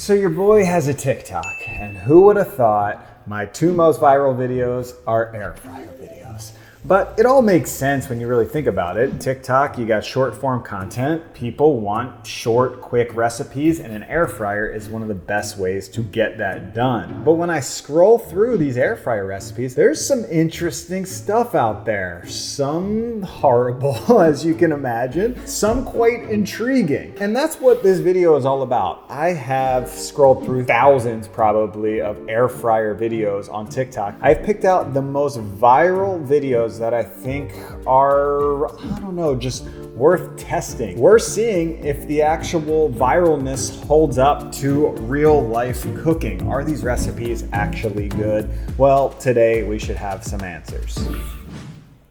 So your boy has a TikTok, and who would have thought my two most viral videos are air fryer videos? But it all makes sense when you really think about it. TikTok, you got short form content. People want short, quick recipes, and an air fryer is one of the best ways to get that done. But when I scroll through these air fryer recipes, there's some interesting stuff out there. Some horrible, as you can imagine, some quite intriguing. And that's what this video is all about. I have scrolled through thousands probably of air fryer videos on TikTok. I've picked out the most viral videos that I think are, I don't know, just worth testing. We're seeing if the actual viralness holds up to real life cooking. Are these recipes actually good? Well, today we should have some answers.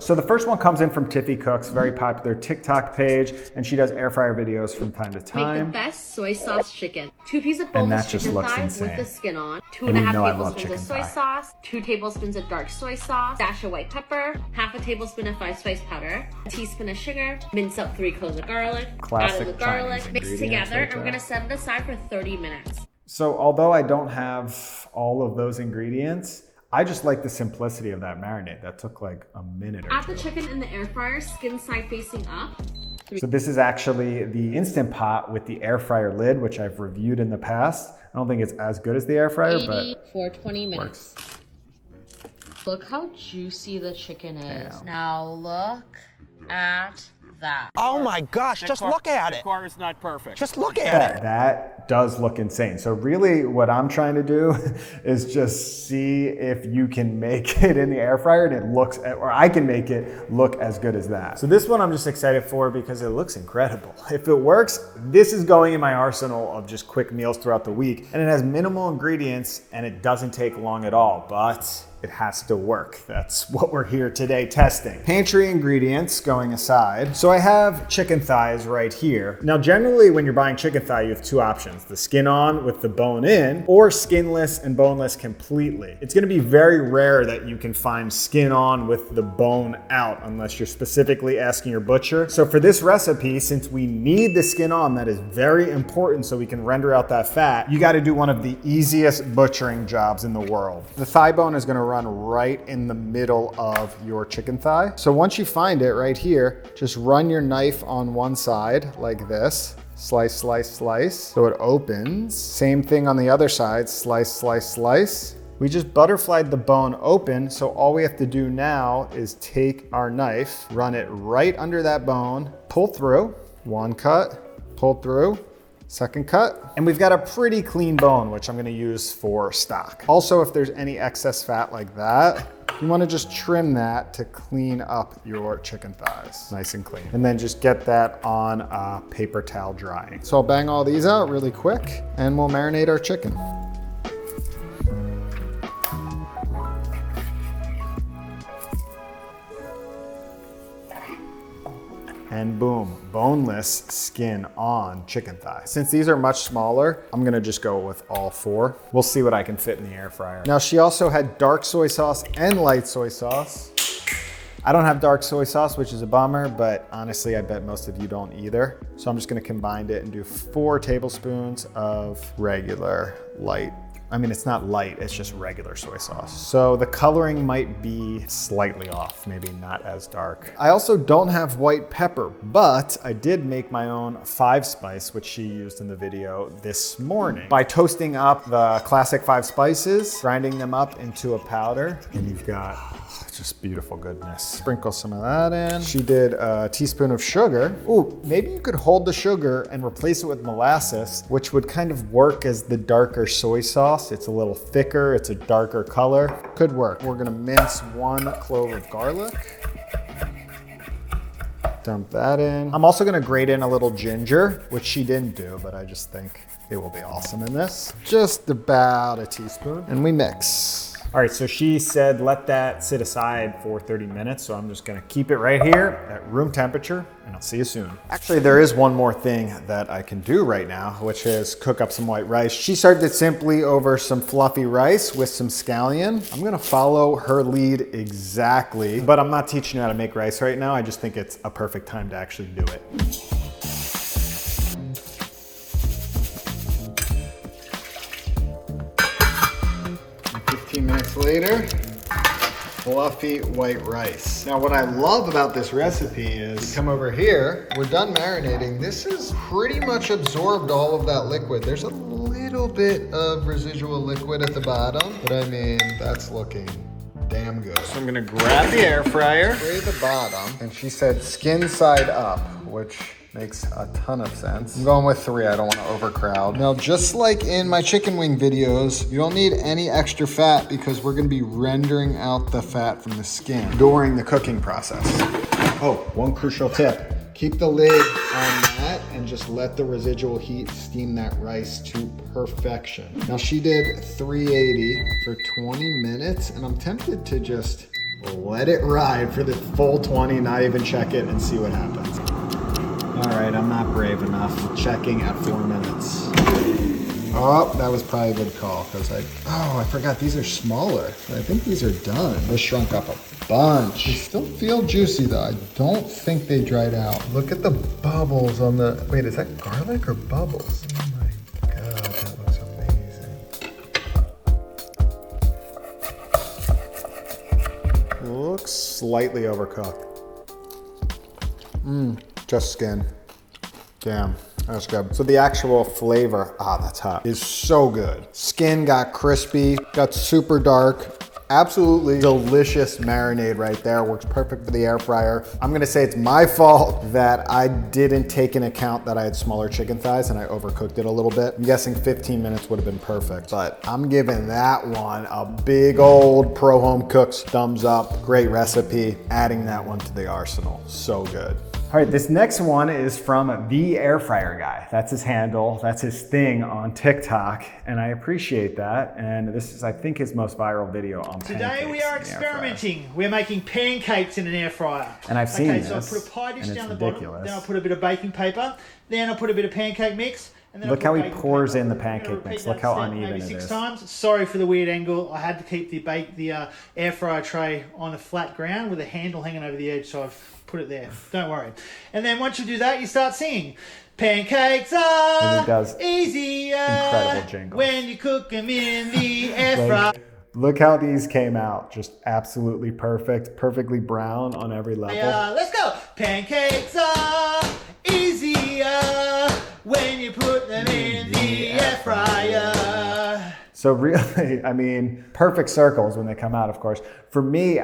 So the first one comes in from Tiffy Cooks, very popular TikTok page, and she does air fryer videos from time to time. Make the best soy sauce chicken. 2 pieces of boneless chicken thigh with the skin on. 2.5 tablespoons of soy sauce. 2 tablespoons of dark soy sauce. Dash of white pepper. Half a tablespoon of 5 spice powder. A teaspoon of sugar. Mince up 3 cloves of garlic. Classic add the garlic. Chinese Mix together. right and we're gonna set it aside for 30 minutes. So although I don't have all of those ingredients, I just like the simplicity of that marinade. That took like a minute or two. Add the chicken in the air fryer, skin side facing up. So this is actually the Instant Pot with the air fryer lid, which I've reviewed in the past. I don't think it's as good as the air fryer, but for 20 minutes. Works. Look how juicy the chicken is. Damn. Now look at that. Oh my gosh, just look at it. The car is not perfect. Just look at it. That does look insane. So really what I'm trying to do is just see if you can make it in the air fryer and it looks, or I can make it look as good as that. So this one I'm just excited for because it looks incredible. If it works, this is going in my arsenal of just quick meals throughout the week. And it has minimal ingredients and it doesn't take long at all, but it has to work. That's what we're here today testing. Pantry ingredients going aside. So I have chicken thighs right here. Now, generally when you're buying chicken thigh, you have two options, the skin on with the bone in, or skinless and boneless completely. It's gonna be very rare that you can find skin on with the bone out unless you're specifically asking your butcher. So for this recipe, since we need the skin on, that is very important so we can render out that fat, you gotta do one of the easiest butchering jobs in the world. The thigh bone is gonna run right in the middle of your chicken thigh. So once you find it right here, just run your knife on one side like this. Slice, slice, slice. So it opens. Same thing on the other side. Slice, slice, slice. We just butterflied the bone open. So all we have to do now is take our knife, run it right under that bone, pull through, one cut, pull through, second cut, and we've got a pretty clean bone, which I'm gonna use for stock. Also, if there's any excess fat like that, you wanna just trim that to clean up your chicken thighs, nice and clean. And then just get that on a paper towel drying. So I'll bang all these out really quick and we'll marinate our chicken. And boom, boneless skin on chicken thigh. Since these are much smaller, I'm gonna just go with all 4. We'll see what I can fit in the air fryer. Now she also had dark soy sauce and light soy sauce. I don't have dark soy sauce, which is a bummer, but honestly, I bet most of you don't either. So I'm just gonna combine it and do 4 tablespoons of regular light. I mean, it's not light, it's just regular soy sauce. So the coloring might be slightly off, maybe not as dark. I also don't have white pepper, but I did make my own 5 spice, which she used in the video this morning. By toasting up the classic 5 spices, grinding them up into a powder, and you've got just beautiful goodness. Sprinkle some of that in. She did a teaspoon of sugar. Ooh, maybe you could hold the sugar and replace it with molasses, which would kind of work as the darker soy sauce. It's a little thicker, it's a darker color. Could work. We're gonna mince 1 clove of garlic. Dump that in. I'm also gonna grate in a little ginger, which she didn't do, but I just think it will be awesome in this. Just about a teaspoon, and we mix. All right, so she said let that sit aside for 30 minutes, so I'm just gonna keep it right here at room temperature, and I'll see you soon. Actually, there is one more thing that I can do right now, which is cook up some white rice. She served it simply over some fluffy rice with some scallion. I'm gonna follow her lead exactly, but I'm not teaching you how to make rice right now. I just think it's a perfect time to actually do it. later, fluffy white rice. Now what I love about this recipe is, come over here, we're done marinating. This has pretty much absorbed all of that liquid. There's a little bit of residual liquid at the bottom, but I mean, that's looking damn good. So I'm gonna grab the air fryer, spray the bottom, and she said skin side up, which makes a ton of sense. I'm going with 3, I don't wanna overcrowd. Now, just like in my chicken wing videos, you don't need any extra fat because we're gonna be rendering out the fat from the skin during the cooking process. Oh, one crucial tip. Keep the lid on that and just let the residual heat steam that rice to perfection. Now she did 380 for 20 minutes and I'm tempted to just let it ride for the full 20, not even check it and see what happens. All right, I'm not brave enough. Checking at 4 minutes. Oh, that was probably a good call because I forgot these are smaller. I think these are done. This shrunk up a bunch. They still feel juicy though. I don't think they dried out. Look at the bubbles on the, wait, is that garlic or bubbles? Oh my God, that looks amazing. It looks slightly overcooked. Just skin. Damn. That's good. So the actual flavor, that's hot, is so good. Skin got crispy, got super dark. Absolutely delicious marinade right there. Works perfect for the air fryer. I'm gonna say it's my fault that I didn't take into account that I had smaller chicken thighs and I overcooked it a little bit. I'm guessing 15 minutes would have been perfect, but I'm giving that one a big old Pro Home Cooks thumbs up. Great recipe. Adding that one to the arsenal. So good. All right, this next one is from The Air Fryer Guy. That's his handle, that's his thing on TikTok, and I appreciate that. And this is, I think, his most viral video on pancakes. Today we are experimenting. We're making pancakes in an air fryer. And I've seen this, so I put a pie dish down the ridiculous. bottom, then I'll put a bit of baking paper, then I'll put a bit of pancake mix, and then look how he pours in the pancake mix. Look how uneven it is. Maybe 6 times. Sorry for the weird angle. I had to keep the air fryer tray on a flat ground with a handle hanging over the edge, so I've put it there. Don't worry. And then once you do that, you start singing. Pancakes are easier incredible jingle when you cook them in the air fryer. Look how these came out. Just absolutely perfect. Perfectly brown on every level. Let's go. Pancakes are easier when you put them in the air fryer. So really, I mean, perfect circles when they come out, of course. For me,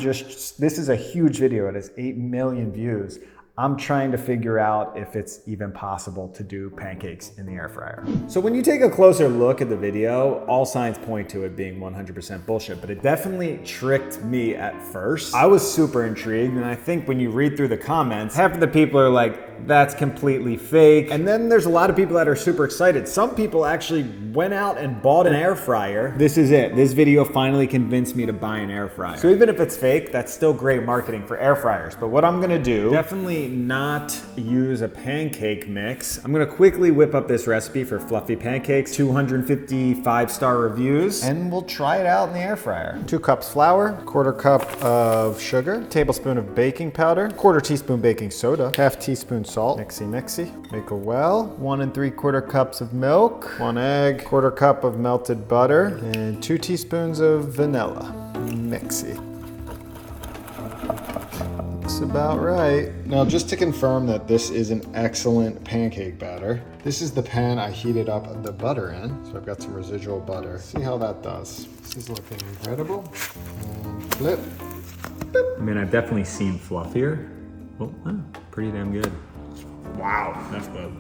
this is a huge video. It has 8 million views. I'm trying to figure out if it's even possible to do pancakes in the air fryer. So when you take a closer look at the video, all signs point to it being 100% bullshit, but it definitely tricked me at first. I was super intrigued, and I think when you read through the comments, half of the people are like, that's completely fake. And then there's a lot of people that are super excited. Some people actually went out and bought an air fryer. This is it. This video finally convinced me to buy an air fryer. So even if it's fake, that's still great marketing for air fryers. But what I'm gonna do, definitely not use a pancake mix. I'm gonna quickly whip up this recipe for fluffy pancakes, 250 5-star reviews, and we'll try it out in the air fryer. 2 cups flour, 1/4 cup of sugar, tablespoon of baking powder, 1/4 teaspoon baking soda, 1/2 teaspoon salt, mixy. Make a well, 1 3/4 cups of milk, 1 egg, 1/4 cup of melted butter, and 2 teaspoons of vanilla. Mixy. Looks about right. Now, just to confirm that this is an excellent pancake batter, this is the pan I heated up the butter in. So I've got some residual butter. See how that does. This is looking incredible. And flip. Boop. I mean, I've definitely seen fluffier. Oh, pretty damn good. Wow, that's good.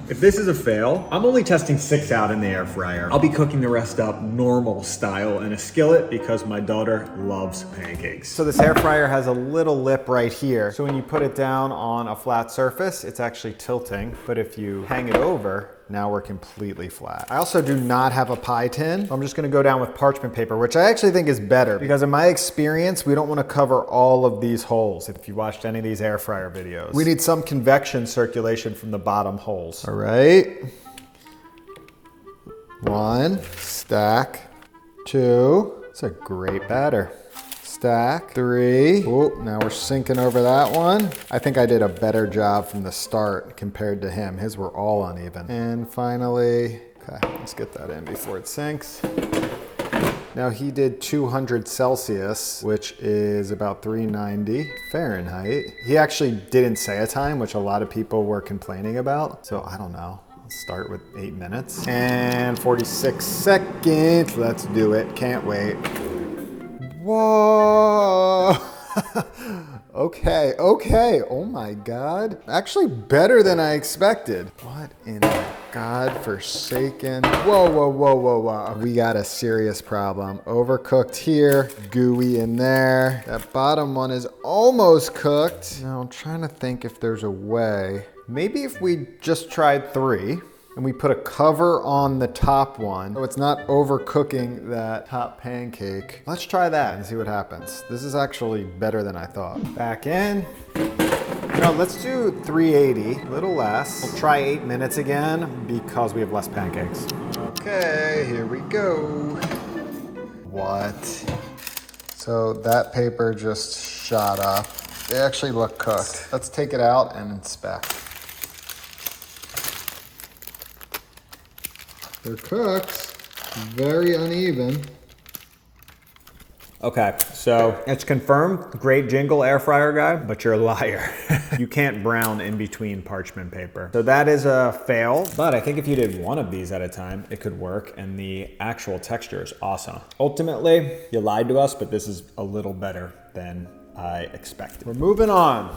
If this is a fail, I'm only testing 6 out in the air fryer. I'll be cooking the rest up normal style in a skillet because my daughter loves pancakes. So this air fryer has a little lip right here. So when you put it down on a flat surface, it's actually tilting. But if you hang it over, now we're completely flat. I also do not have a pie tin. I'm just gonna go down with parchment paper, which I actually think is better because in my experience, we don't wanna cover all of these holes. If you watched any of these air fryer videos, we need some convection circulation from the bottom holes. All right. 1, stack, 2. It's a great batter. Stack, 3. Oh, now we're sinking over that one. I think I did a better job from the start compared to him. His were all uneven. And finally, okay, let's get that in before it sinks. Now he did 200 Celsius, which is about 390 Fahrenheit. He actually didn't say a time, which a lot of people were complaining about. So I don't know. Let's start with 8 minutes. And 46 seconds. Let's do it. Can't wait. Whoa. Okay. Oh my God. Actually better than I expected. What in God-forsaken. Whoa. We got a serious problem. Overcooked here, gooey in there. That bottom one is almost cooked. Now I'm trying to think if there's a way. Maybe if we just tried 3. And we put a cover on the top one so it's not overcooking that top pancake. Let's try that and see what happens. This is actually better than I thought. Back in. No, let's do 380, a little less. We'll try 8 minutes again because we have less pancakes. Okay, here we go. What? So that paper just shot up. They actually look cooked. Let's take it out and inspect. They're cooked, very uneven. Okay, so it's confirmed, great jingle air fryer guy, but you're a liar. You can't brown in between parchment paper. So that is a fail, but I think if you did one of these at a time, it could work, and the actual texture is awesome. Ultimately, you lied to us, but this is a little better than I expected. We're moving on.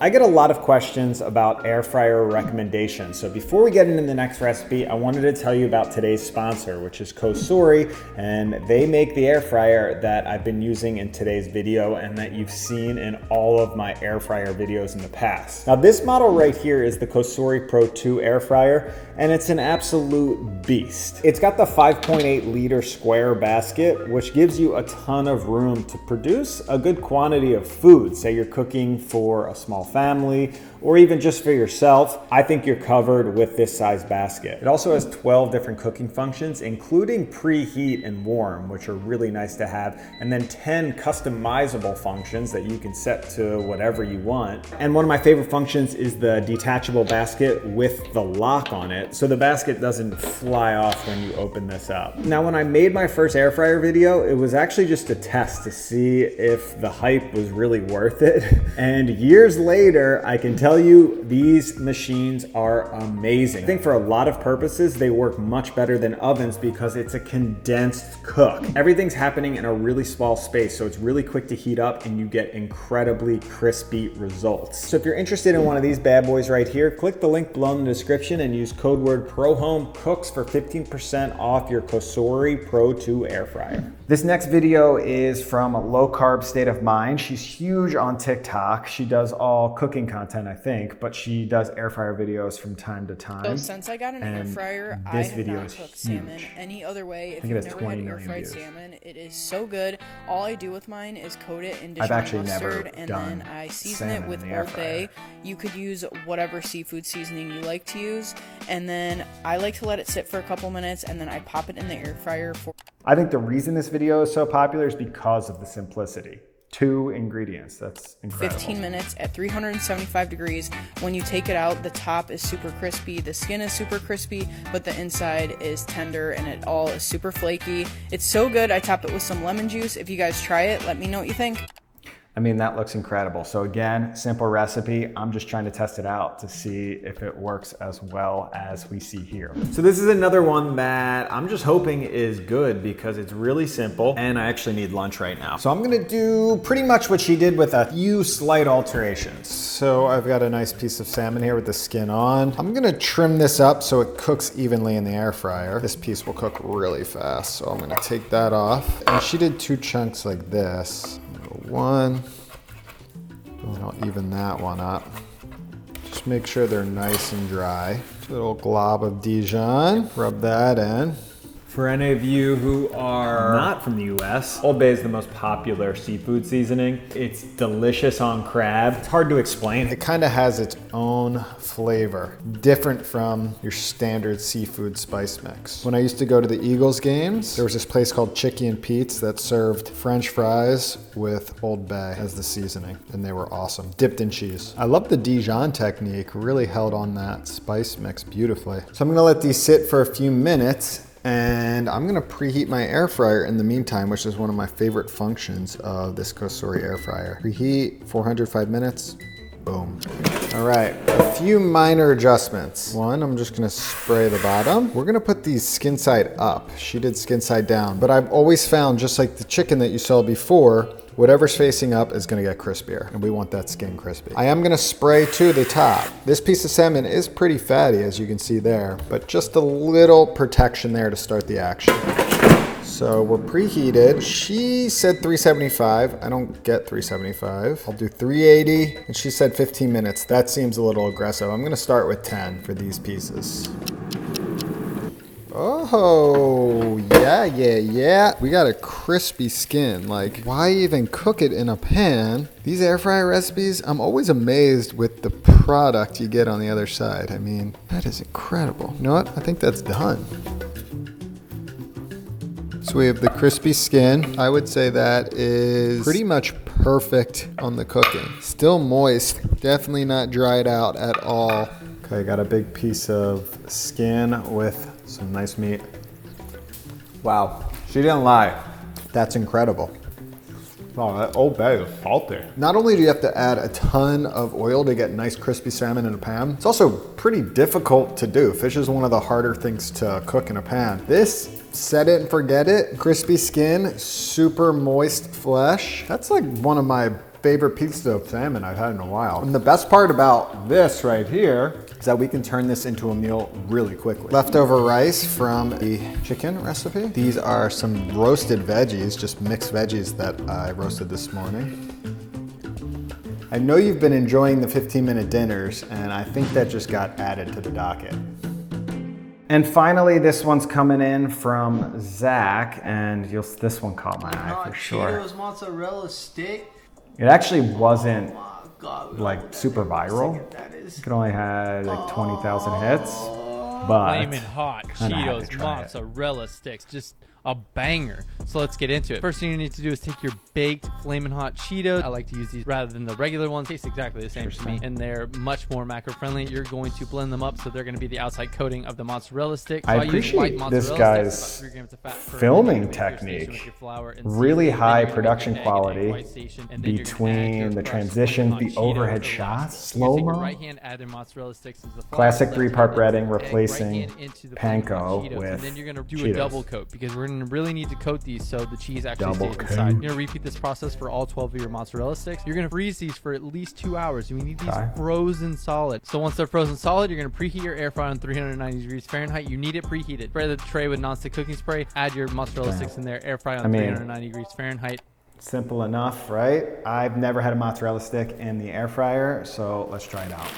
I get a lot of questions about air fryer recommendations. So before we get into the next recipe, I wanted to tell you about today's sponsor, which is Kosori, and they make the air fryer that I've been using in today's video and that you've seen in all of my air fryer videos in the past. Now this model right here is the Kosori Pro 2 air fryer, and it's an absolute beast. It's got the 5.8 liter square basket, which gives you a ton of room to produce a good quantity of food. Say you're cooking for a small family or even just for yourself. I think you're covered with this size basket. It also has 12 different cooking functions, including preheat and warm, which are really nice to have, and then 10 customizable functions that you can set to whatever you want. And one of my favorite functions is the detachable basket with the lock on it, so the basket doesn't fly off when you open this up. Now, when I made my first air fryer video, it was actually just a test to see if the hype was really worth it. And years later, I can tell you these machines are amazing. I think for a lot of purposes, they work much better than ovens because it's a condensed cook. Everything's happening in a really small space, so it's really quick to heat up and you get incredibly crispy results. So if you're interested in one of these bad boys right here, click the link below in the description and use code word PROHOMECOOKS for 15% off your Kosori Pro 2 air fryer. This next video is from Low Carb State of Mind. She's huge on TikTok. She does all cooking content, I think, but she does air fryer videos from time to time. So since I got an air fryer, I have not cooked salmon any other way. If you've never had air fried salmon, it is so good. All I do with mine is coat it in Dijon mustard, and then I season it with Old Bay. You could use whatever seafood seasoning you like to use, and then I like to let it sit for a couple minutes, and then I pop it in the air fryer for... I think the reason this video is so popular is because of the simplicity. 2 ingredients, that's incredible. 15 minutes at 375 degrees. When you take it out, the top is super crispy, the skin is super crispy, but the inside is tender and it all is super flaky. It's so good. I top it with some lemon juice. If you guys try it, let me know what you think. I mean, that looks incredible. So again, simple recipe. I'm just trying to test it out to see if it works as well as we see here. So this is another one that I'm just hoping is good because it's really simple and I actually need lunch right now. So I'm gonna do pretty much what she did with a few slight alterations. So I've got a nice piece of salmon here with the skin on. I'm gonna trim this up so it cooks evenly in the air fryer. This piece will cook really fast, so I'm gonna take that off. And she did 2 chunks like this. One, and I'll even that one up. Just make sure they're nice and dry. A little glob of Dijon, rub that in. For any of you who are not from the US, Old Bay is the most popular seafood seasoning. It's delicious on crab. It's hard to explain. It kind of has its own flavor, different from your standard seafood spice mix. When I used to go to the Eagles games, there was this place called Chicky and Pete's that served French fries with Old Bay as the seasoning, and they were awesome, dipped in cheese. I love the Dijon technique, really held on that spice mix beautifully. So I'm gonna let these sit for a few minutes, And I'm gonna preheat my air fryer in the meantime, which is one of my favorite functions of this Cosori air fryer. Preheat, 405 minutes, boom. All right, a few minor adjustments. One, I'm just gonna spray the bottom. We're gonna put these skin side up. She did skin side down, but I've always found, just like the chicken that you saw before, whatever's facing up is gonna get crispier, and we want that skin crispy. I am gonna spray to the top. This piece of salmon is pretty fatty, as you can see there, but just a little protection there to start the action. So we're preheated. She said 375. I don't get 375. I'll do 380, and she said 15 minutes. That seems a little aggressive. I'm gonna start with 10 for these pieces. Oh, yeah. We got a crispy skin. Like, why even cook it in a pan? These air fryer recipes, I'm always amazed with the product you get on the other side. I mean, that is incredible. You know what? I think that's done. So we have the crispy skin. I would say that is pretty much perfect on the cooking. Still moist, definitely not dried out at all. Okay, got a big piece of skin with some nice meat. Wow, she didn't lie. That's incredible. Oh, that Old Bay is salty. Not only do you have to add a ton of oil to get nice crispy salmon in a pan, it's also pretty difficult to do. Fish is one of the harder things to cook in a pan. This, set it and forget it. Crispy skin, super moist flesh. That's like one of my favorite pieces of salmon I've had in a while. And the best part about this right here is that we can turn this into a meal really quickly. Leftover rice from the chicken recipe. These are some roasted veggies, just mixed veggies that I roasted this morning. I know you've been enjoying the 15-minute dinners, and I think that just got added to the docket. And finally, this one's coming in from Zach, and this one caught my eye for sure. Cheetos mozzarella stick. It actually wasn't like super viral. It could only have like 20,000 hits, but flaming hot Cheetos mozzarella sticks, just a banger. So let's get into it. First thing you need to do is take your baked flaming hot Cheetos. I like to use these rather than the regular ones. Taste exactly the same to me, and they're much more macro friendly. You're going to blend them up so they're going to be the outside coating of the mozzarella stick. So I appreciate this guy's filming technique. Really high production quality between the transitions, the overhead shots, slow-mo. Classic 3-part breading replacing panko with and then you're going to do a double coat, because we're going to really need to coat these so the cheese actually stays inside. You're going to repeat this process for all 12 of your mozzarella sticks. You're going to freeze these for at least 2 hours. We need these frozen solid. So once they're frozen solid, you're going to preheat your air fryer on 390 degrees Fahrenheit. You need it preheated. Spray the tray with nonstick cooking spray. Add your mozzarella sticks in there. Air fry on 390 degrees Fahrenheit. Simple enough, right? I've never had a mozzarella stick in the air fryer, so let's try it out.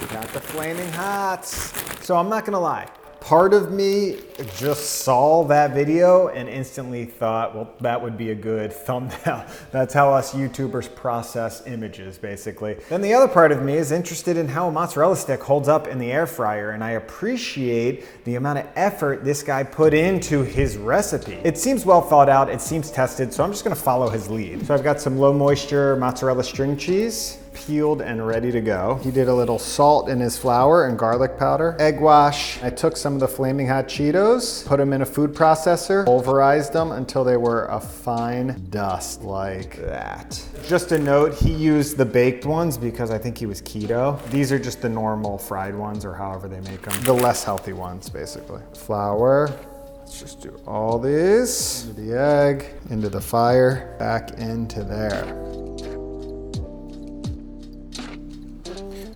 We got the flaming hots. So I'm not gonna lie. Part of me just saw that video and instantly thought, well, that would be a good thumbnail. That's how us YouTubers process images, basically. Then the other part of me is interested in how a mozzarella stick holds up in the air fryer, and I appreciate the amount of effort this guy put into his recipe. It seems well thought out, it seems tested, so I'm just gonna follow his lead. So I've got some low moisture mozzarella string cheese, peeled and ready to go. He did a little salt in his flour and garlic powder. Egg wash. I took some of the flaming hot Cheetos, put them in a food processor, pulverized them until they were a fine dust like that. Just a note, he used the baked ones because I think he was keto. These are just the normal fried ones, or however they make them. The less healthy ones, basically. Flour. Let's just do all these. Into the egg, into the fire, back into there.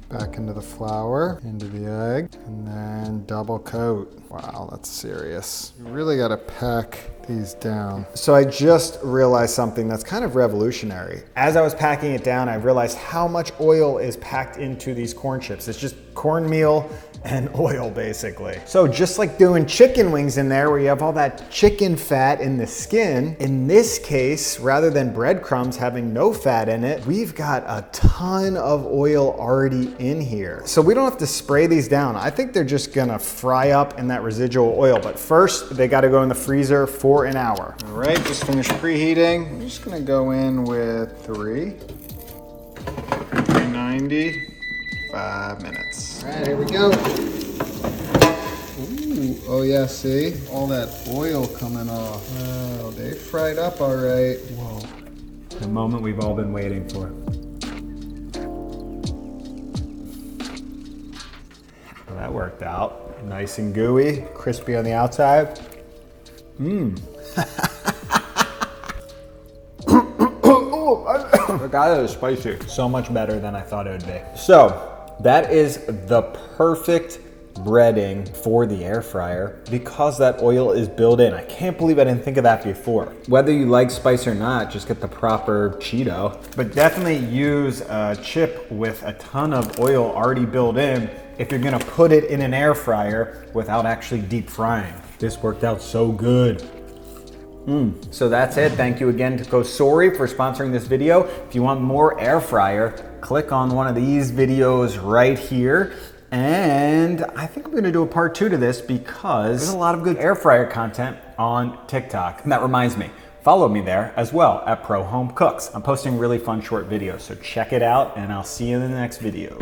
Back into the flour, into the egg, and then double coat. Wow, that's serious. You really gotta pack these down. So I just realized something that's kind of revolutionary. As I was packing it down, I realized how much oil is packed into these corn chips. It's just cornmeal and oil, basically. So just like doing chicken wings in there where you have all that chicken fat in the skin, in this case, rather than breadcrumbs having no fat in it, we've got a ton of oil already in here. So we don't have to spray these down. I think they're just gonna fry up in that residual oil, but first they gotta go in the freezer for an hour. All right, just finished preheating. I'm just gonna go in with 390. 5 minutes. All right, here we go. Ooh, oh yeah, see? All that oil coming off. Oh, they fried up all right. Whoa. The moment we've all been waiting for. Well, that worked out. Nice and gooey, crispy on the outside. Mmm. That is spicy. So much better than I thought it would be. So that is the perfect breading for the air fryer because that oil is built in. I can't believe I didn't think of that before. Whether you like spice or not, just get the proper Cheeto. But definitely use a chip with a ton of oil already built in if you're gonna put it in an air fryer without actually deep frying. This worked out so good. So that's it. Thank you again to Kosori for sponsoring this video. If you want more air fryer, click on one of these videos right here. And I think I'm gonna do a part 2 to this because there's a lot of good air fryer content on TikTok. And that reminds me, follow me there as well at Pro Home Cooks. I'm posting really fun short videos, so check it out and I'll see you in the next video.